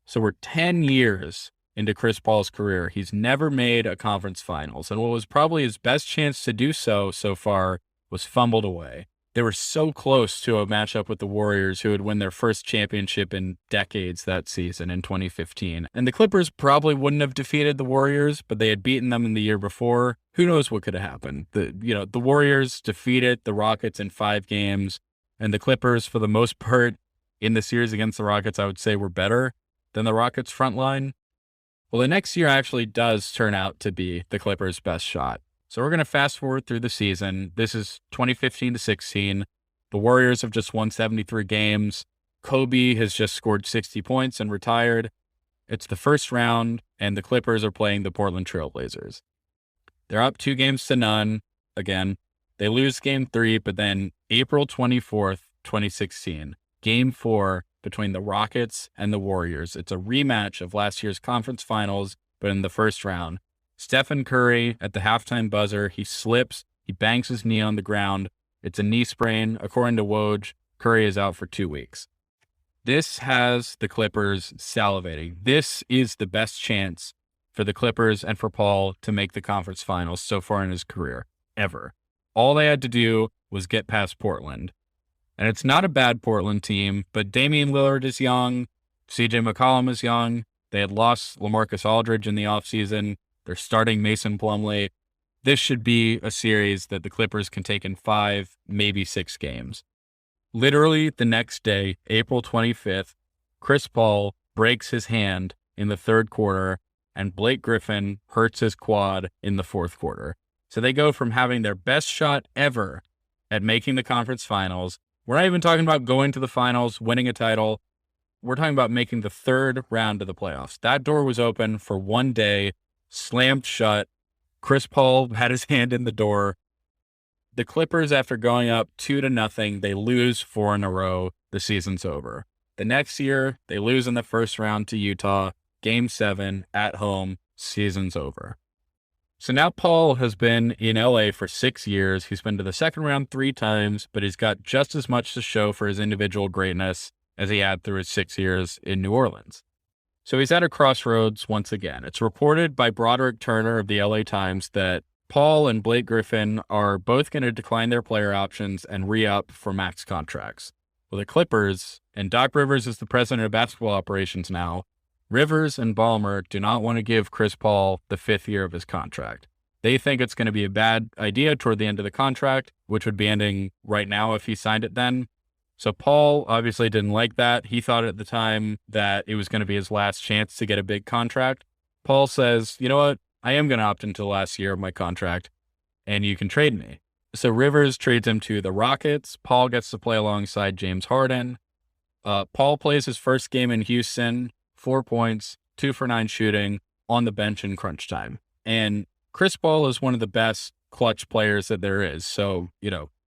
So we're 10 years into Chris Paul's career. He's never made a conference finals, and what was probably his best chance to do so far was fumbled away. They were so close to a matchup with the Warriors, who would win their first championship in decades that season in 2015. And the Clippers probably wouldn't have defeated the Warriors, but they had beaten them in the year before. Who knows what could have happened? The Warriors defeated the Rockets in 5 games, and the Clippers, for the most part, in the series against the Rockets, I would say were better than the Rockets' front line. Well, the next year actually does turn out to be the Clippers' best shot. So we're going to fast forward through the season. This is 2015 to 16. The Warriors have just won 73 games. Kobe has just scored 60 points and retired. It's the first round, and the Clippers are playing the Portland Trail Blazers. They're up 2-0 again. They lose game 3, but then April 24th, 2016, game 4 between the Rockets and the Warriors. It's a rematch of last year's conference finals, but in the first round. Stephen Curry at the halftime buzzer, he slips, he bangs his knee on the ground. It's a knee sprain. According to Woj, Curry is out for 2 weeks. This has the Clippers salivating. This is the best chance for the Clippers and for Paul to make the conference finals so far in his career, ever. All they had to do was get past Portland. And it's not a bad Portland team, but Damian Lillard is young. CJ McCollum is young. They had lost LaMarcus Aldridge in the offseason. They're starting Mason Plumlee. This should be a series that the Clippers can take in 5, maybe 6 games. Literally the next day, April 25th, Chris Paul breaks his hand in the 3rd quarter, and Blake Griffin hurts his quad in the 4th quarter. So they go from having their best shot ever at making the conference finals. We're not even talking about going to the finals, winning a title. We're talking about making the 3rd round of the playoffs. That door was open for 1 day, slammed shut. Chris Paul had his hand in the door. The Clippers, after going up 2-0, they lose 4 in a row. The season's over. The next year, they lose in the first round to Utah. Game 7 at home. Season's over. So now Paul has been in LA for 6 years. He's been to the second round 3 times, but he's got just as much to show for his individual greatness as he had through his 6 years in New Orleans. So he's at a crossroads once again. It's reported by Broderick Turner of the LA Times that Paul and Blake Griffin are both going to decline their player options and re-up for max contracts. Well, the Clippers, and Doc Rivers is the president of basketball operations now, Rivers and Ballmer do not want to give Chris Paul the 5th year of his contract. They think it's going to be a bad idea toward the end of the contract, which would be ending right now if he signed it then. So Paul obviously didn't like that. He thought at the time that it was going to be his last chance to get a big contract. Paul says, you know what? I am going to opt into the last year of my contract, and you can trade me. So Rivers trades him to the Rockets. Paul gets to play alongside James Harden. Paul plays his first game in Houston, 4 points, 2 for 9 shooting, on the bench in crunch time. And Chris Paul is one of the best clutch players that there is. So,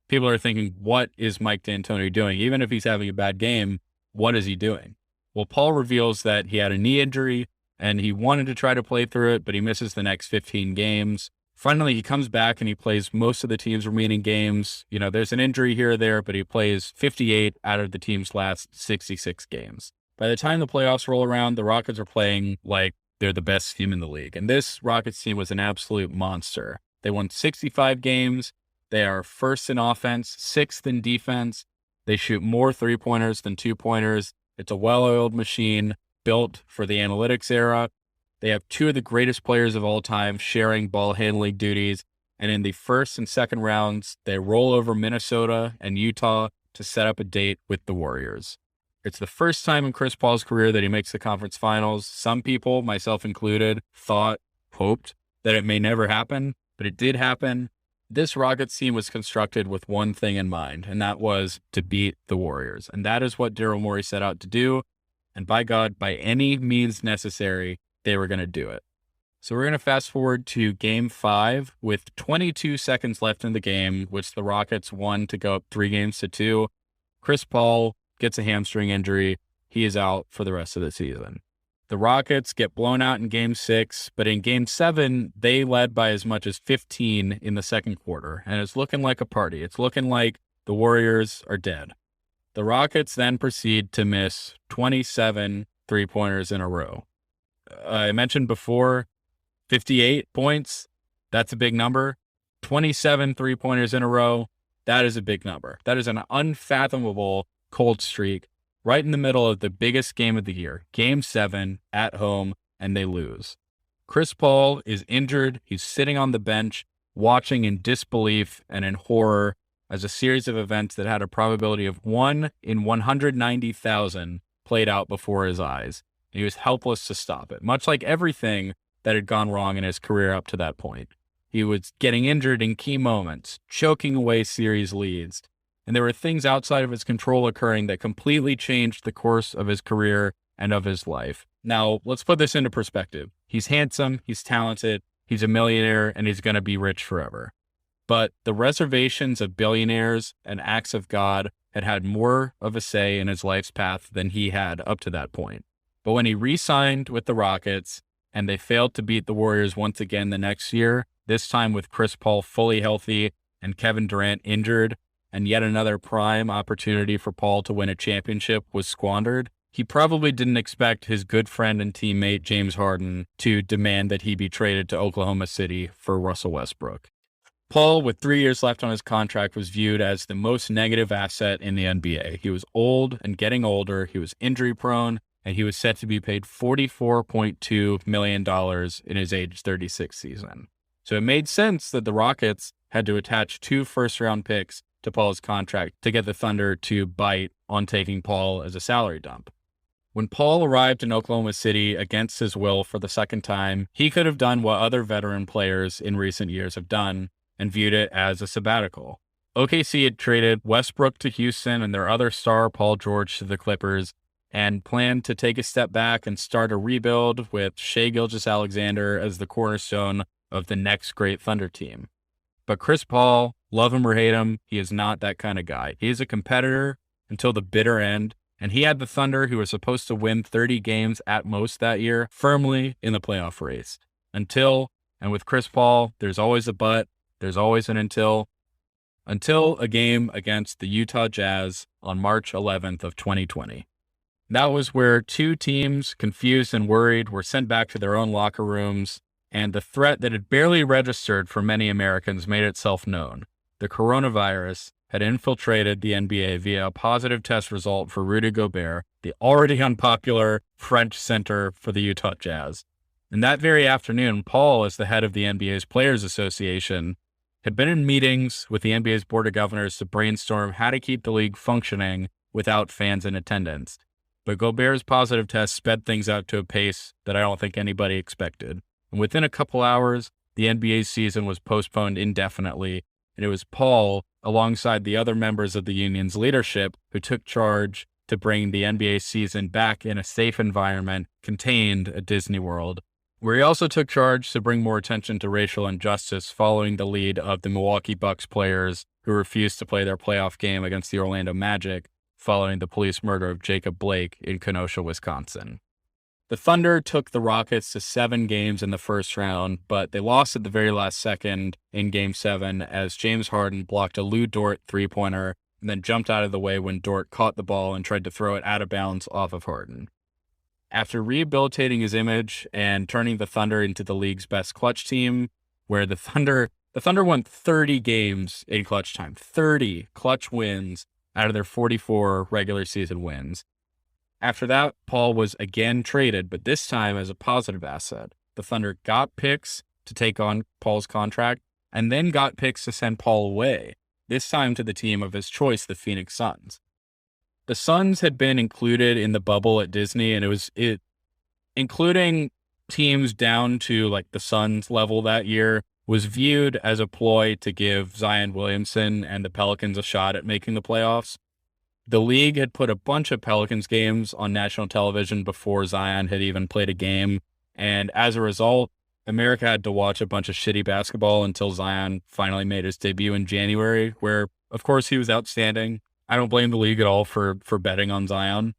people are thinking, what is Mike D'Antoni doing? Even if he's having a bad game, what is he doing? Well, Paul reveals that he had a knee injury and he wanted to try to play through it, but he misses the next 15 games. Finally, he comes back and he plays most of the team's remaining games. There's an injury here or there, but he plays 58 out of the team's last 66 games. By the time the playoffs roll around, the Rockets are playing like they're the best team in the league. And this Rockets team was an absolute monster. They won 65 games. They are 1st in offense, 6th in defense. They shoot more 3-pointers than 2-pointers. It's a well-oiled machine built for the analytics era. They have 2 of the greatest players of all time sharing ball handling duties. And in the first and second rounds, they roll over Minnesota and Utah to set up a date with the Warriors. It's the first time in Chris Paul's career that he makes the conference finals. Some people, myself included, hoped that it may never happen, but it did happen. This Rockets team was constructed with one thing in mind, and that was to beat the Warriors. And that is what Daryl Morey set out to do. And by God, by any means necessary, they were going to do it. So we're going to fast forward to Game 5 with 22 seconds left in the game, which the Rockets won to go up 3-2. Chris Paul gets a hamstring injury. He is out for the rest of the season. The Rockets get blown out in Game 6, but in Game 7, they led by as much as 15 in the second quarter, and it's looking like a party. It's looking like the Warriors are dead. The Rockets then proceed to miss 27 three-pointers in a row. I mentioned before, 58 points, that's a big number. 27 three-pointers in a row, that is a big number. That is an unfathomable cold streak right in the middle of the biggest game of the year, Game 7 at home, and they lose. Chris Paul is injured. He's sitting on the bench, watching in disbelief and in horror as a series of events that had a probability of 1 in 190,000 played out before his eyes. And he was helpless to stop it, much like everything that had gone wrong in his career up to that point. He was getting injured in key moments, choking away series leads, and there were things outside of his control occurring that completely changed the course of his career and of his life. Now, let's put this into perspective. He's handsome, he's talented, he's a millionaire, and he's going to be rich forever. But the reservations of billionaires and acts of God had more of a say in his life's path than he had up to that point. But when he re-signed with the Rockets and they failed to beat the Warriors once again the next year, this time with Chris Paul fully healthy and Kevin Durant injured, and yet another prime opportunity for Paul to win a championship was squandered, he probably didn't expect his good friend and teammate James Harden to demand that he be traded to Oklahoma City for Russell Westbrook. Paul, with 3 years left on his contract, was viewed as the most negative asset in the NBA. He was old and getting older, he was injury prone, and he was set to be paid $44.2 million in his age 36 season. So it made sense that the Rockets had to attach 2 first-round picks to Paul's contract to get the Thunder to bite on taking Paul as a salary dump. When Paul arrived in Oklahoma City against his will for the second time, he could have done what other veteran players in recent years have done and viewed it as a sabbatical. OKC had traded Westbrook to Houston and their other star, Paul George, to the Clippers, and planned to take a step back and start a rebuild with Shai Gilgeous-Alexander as the cornerstone of the next great Thunder team. But Chris Paul, love him or hate him, he is not that kind of guy. He is a competitor until the bitter end, and he had the Thunder, who were supposed to win 30 games at most that year, firmly in the playoff race. Until, and with Chris Paul, there's always a but, there's always an until a game against the Utah Jazz on March 11th of 2020. That was where 2 teams, confused and worried, were sent back to their own locker rooms, and the threat that had barely registered for many Americans made itself known. The coronavirus had infiltrated the NBA via a positive test result for Rudy Gobert, the already unpopular French center for the Utah Jazz. And that very afternoon, Paul, as the head of the NBA's Players Association, had been in meetings with the NBA's Board of Governors to brainstorm how to keep the league functioning without fans in attendance. But Gobert's positive test sped things up to a pace that I don't think anybody expected. And within a couple hours, the NBA's season was postponed indefinitely, and it was Paul, alongside the other members of the union's leadership, who took charge to bring the NBA season back in a safe environment contained at Disney World, where he also took charge to bring more attention to racial injustice following the lead of the Milwaukee Bucks players who refused to play their playoff game against the Orlando Magic following the police murder of Jacob Blake in Kenosha, Wisconsin. The Thunder took the Rockets to 7 games in the first round, but they lost at the very last second in Game 7 as James Harden blocked a Lou Dort three-pointer and then jumped out of the way when Dort caught the ball and tried to throw it out of bounds off of Harden. After rehabilitating his image and turning the Thunder into the league's best clutch team, where the Thunder won 30 games in clutch time, 30 clutch wins out of their 44 regular season wins. After that, Paul was again traded, but this time as a positive asset. The Thunder got picks to take on Paul's contract and then got picks to send Paul away, this time to the team of his choice, the Phoenix Suns. The Suns had been included in the bubble at Disney, and it was including teams down to like the Suns level that year was viewed as a ploy to give Zion Williamson and the Pelicans a shot at making the playoffs. The league had put a bunch of Pelicans games on national television before Zion had even played a game. And as a result, America had to watch a bunch of shitty basketball until Zion finally made his debut in January, where, of course, he was outstanding. I don't blame the league at all for betting on Zion.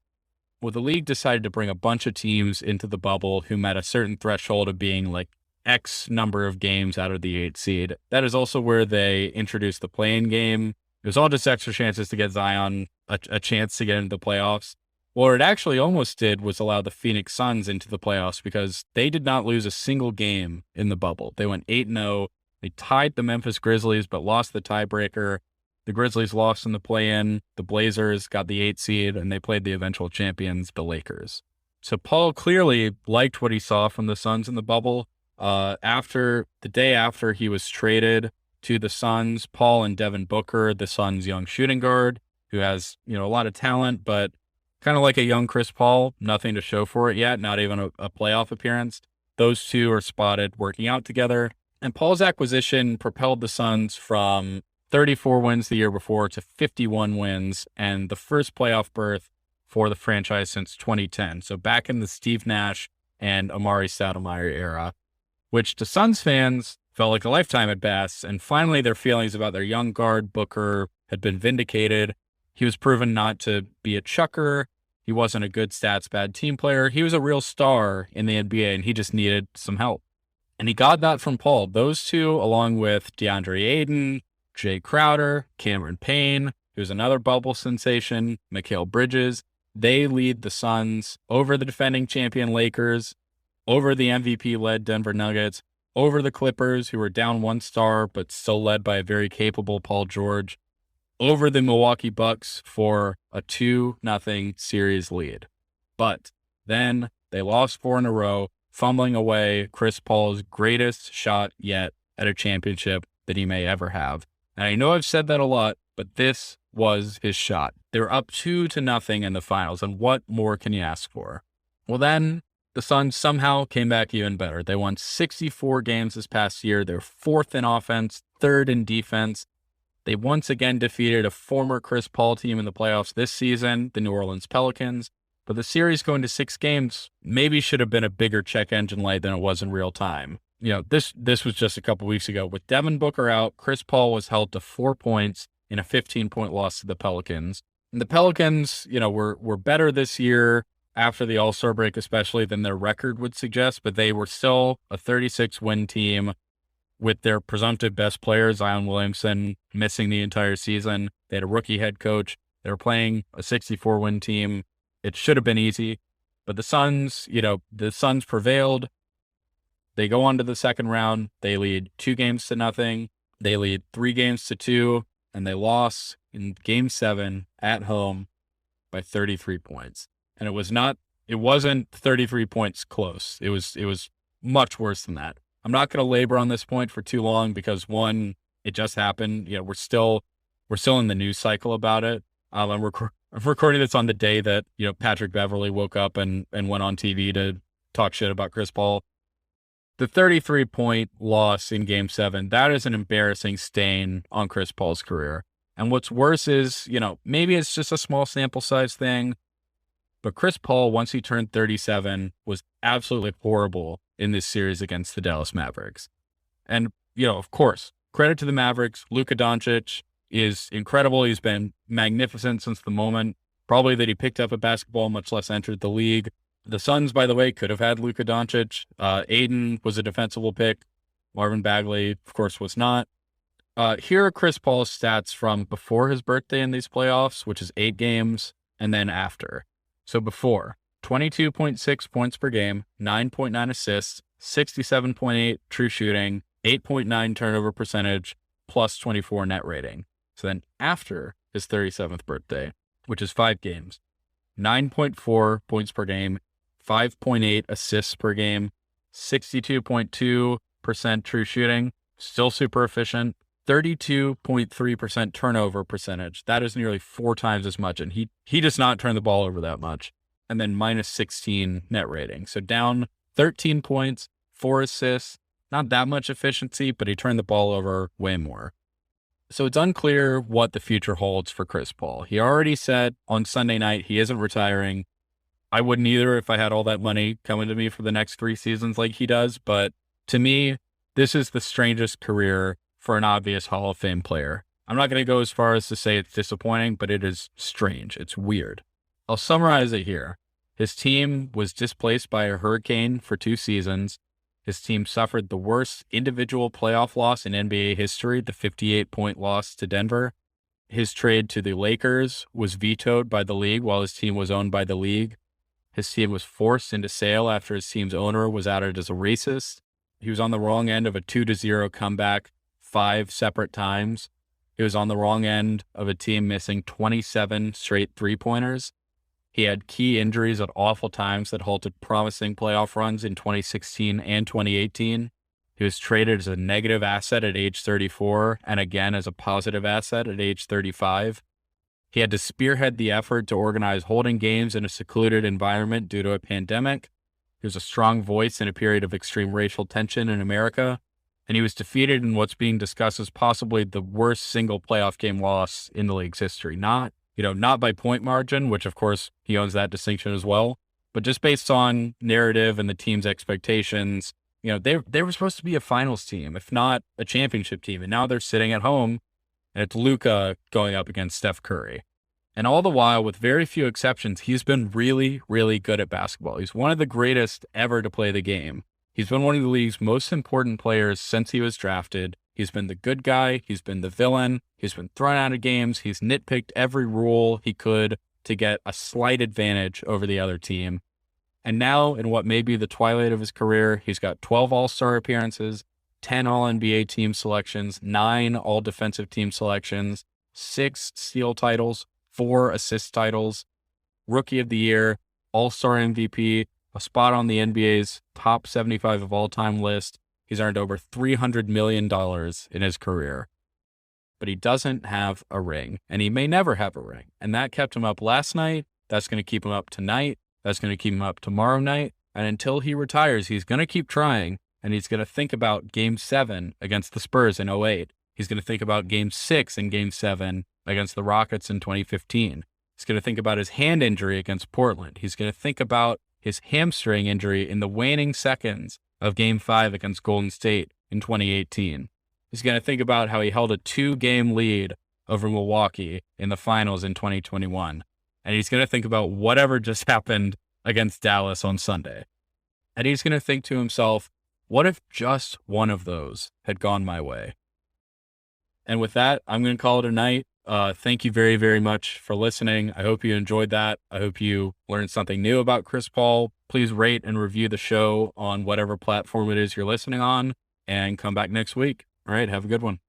Well, the league decided to bring a bunch of teams into the bubble who met a certain threshold of being like X number of games out of the 8th seed. That is also where they introduced the play-in game. It was all just extra chances to get Zion a chance to get into the playoffs. What it actually almost did was allow the Phoenix Suns into the playoffs because they did not lose a single game in the bubble. They went 8-0. They tied the Memphis Grizzlies, but lost the tiebreaker. The Grizzlies lost in the play-in. The Blazers got the 8th seed, and they played the eventual champions, the Lakers. So Paul clearly liked what he saw from the Suns in the bubble. The day after he was traded to the Suns, Paul and Devin Booker, the Suns' young shooting guard, who has, a lot of talent, but kind of like a young Chris Paul, nothing to show for it yet, not even a playoff appearance. Those two are spotted working out together. And Paul's acquisition propelled the Suns from 34 wins the year before to 51 wins, and the first playoff berth for the franchise since 2010. So back in the Steve Nash and Amari Stoudemire era, which to Suns fans felt like a lifetime at best. And finally, their feelings about their young guard, Booker, had been vindicated. He was proven not to be a chucker. He wasn't a good stats, bad team player. He was a real star in the NBA, and he just needed some help. And he got that from Paul. Those two, along with DeAndre Ayton, Jay Crowder, Cameron Payne, who's another bubble sensation, Mikal Bridges, they lead the Suns over the defending champion Lakers, over the MVP-led Denver Nuggets, over the Clippers, who were down 1 star, but still led by a very capable Paul George, over the Milwaukee Bucks for a 2-0 series lead. But then they lost 4 in a row, fumbling away Chris Paul's greatest shot yet at a championship that he may ever have. And I know I've said that a lot, but this was his shot. They were up 2-0 in the finals, and what more can you ask for? Well, then the Suns somehow came back even better. They won 64 games this past year. They're 4th in offense, 3rd in defense. They once again defeated a former Chris Paul team in the playoffs this season, the New Orleans Pelicans. But the series going to 6 games maybe should have been a bigger check engine light than it was in real time. This was just a couple weeks ago. With Devin Booker out, Chris Paul was held to 4 points in a 15-point loss to the Pelicans. And the Pelicans, were better this year after the All-Star break, especially than their record would suggest, but they were still a 36-win team with their presumptive best player, Zion Williamson, missing the entire season. They had a rookie head coach. They were playing a 64-win team. It should have been easy, but the Suns prevailed. They go on to the second round. They lead 2-0. They lead 3-2, and they lost in Game 7 at home by 33 points. And it wasn't 33 points close. It was much worse than that. I'm not going to labor on this point for too long because one, it just happened. We're still in the news cycle about it. I'm recording this on the day that, Patrick Beverley woke up and went on TV to talk shit about Chris Paul. The 33-point loss in Game 7, that is an embarrassing stain on Chris Paul's career. And what's worse is, maybe it's just a small sample size thing, but Chris Paul, once he turned 37, was absolutely horrible in this series against the Dallas Mavericks. And, of course, credit to the Mavericks. Luka Doncic is incredible. He's been magnificent since the moment, probably that he picked up a basketball, much less entered the league. The Suns, by the way, could have had Luka Doncic. Ayton was a defensible pick. Marvin Bagley, of course, was not. Here are Chris Paul's stats from before his birthday in these playoffs, which is 8 games, and then after. So before, 22.6 points per game, 9.9 assists, 67.8 true shooting, 8.9 turnover percentage, plus 24 net rating. So then after his 37th birthday, which is 5 games, 9.4 points per game, 5.8 assists per game, 62.2% true shooting, still super efficient, 32.3% turnover percentage. That is nearly 4 times as much, and he does not turn the ball over that much. And then minus 16 net rating. So down 13 points, 4 assists, not that much efficiency, but he turned the ball over way more. So it's unclear what the future holds for Chris Paul. He already said on Sunday night he isn't retiring. I wouldn't either if I had all that money coming to me for the next 3 seasons like he does. But to me, this is the strangest career for an obvious Hall of Fame player. I'm not going to go as far as to say it's disappointing, but it is strange. It's weird. I'll summarize it here. His team was displaced by a hurricane for 2 seasons. His team suffered the worst individual playoff loss in NBA history, the 58-point loss to Denver. His trade to the Lakers was vetoed by the league while his team was owned by the league. His team was forced into sale after his team's owner was outed as a racist. He was on the wrong end of a 2-0 comeback 5 separate times. He was on the wrong end of a team missing 27 straight three-pointers. He had key injuries at awful times that halted promising playoff runs in 2016 and 2018. He was traded as a negative asset at age 34 and again as a positive asset at age 35. He had to spearhead the effort to organize holding games in a secluded environment due to a pandemic. He was a strong voice in a period of extreme racial tension in America. And he was defeated in what's being discussed as possibly the worst single playoff game loss in the league's history. Not by point margin, which of course he owns that distinction as well, but just based on narrative and the team's expectations. They were supposed to be a finals team, if not a championship team. And now they're sitting at home and it's Luka going up against Steph Curry. And all the while, with very few exceptions, he's been really, really good at basketball. He's one of the greatest ever to play the game. He's been one of the league's most important players since he was drafted. He's been the good guy. He's been the villain. He's been thrown out of games. He's nitpicked every rule he could to get a slight advantage over the other team. And now, in what may be the twilight of his career, he's got 12 All-Star appearances, 10 All-NBA team selections, 9 All-Defensive team selections, 6 steal titles, 4 assist titles, Rookie of the Year, All-Star MVP, a spot on the NBA's top 75 of all time list. He's earned over $300 million in his career. But he doesn't have a ring, and he may never have a ring. And that kept him up last night. That's going to keep him up tonight. That's going to keep him up tomorrow night. And until he retires, he's going to keep trying. And he's going to think about Game 7 against the Spurs in 2008. He's going to think about Game 6 and Game 7 against the Rockets in 2015. He's going to think about his hand injury against Portland. He's going to think about his hamstring injury in the waning seconds of Game 5 against Golden State in 2018. He's going to think about how he held a 2-game lead over Milwaukee in the finals in 2021. And he's going to think about whatever just happened against Dallas on Sunday. And he's going to think to himself, what if just one of those had gone my way? And with that, I'm going to call it a night. Thank you very, very much for listening. I hope you enjoyed that. I hope you learned something new about Chris Paul. Please rate and review the show on whatever platform it is you're listening on, and come back next week. All right, have a good one.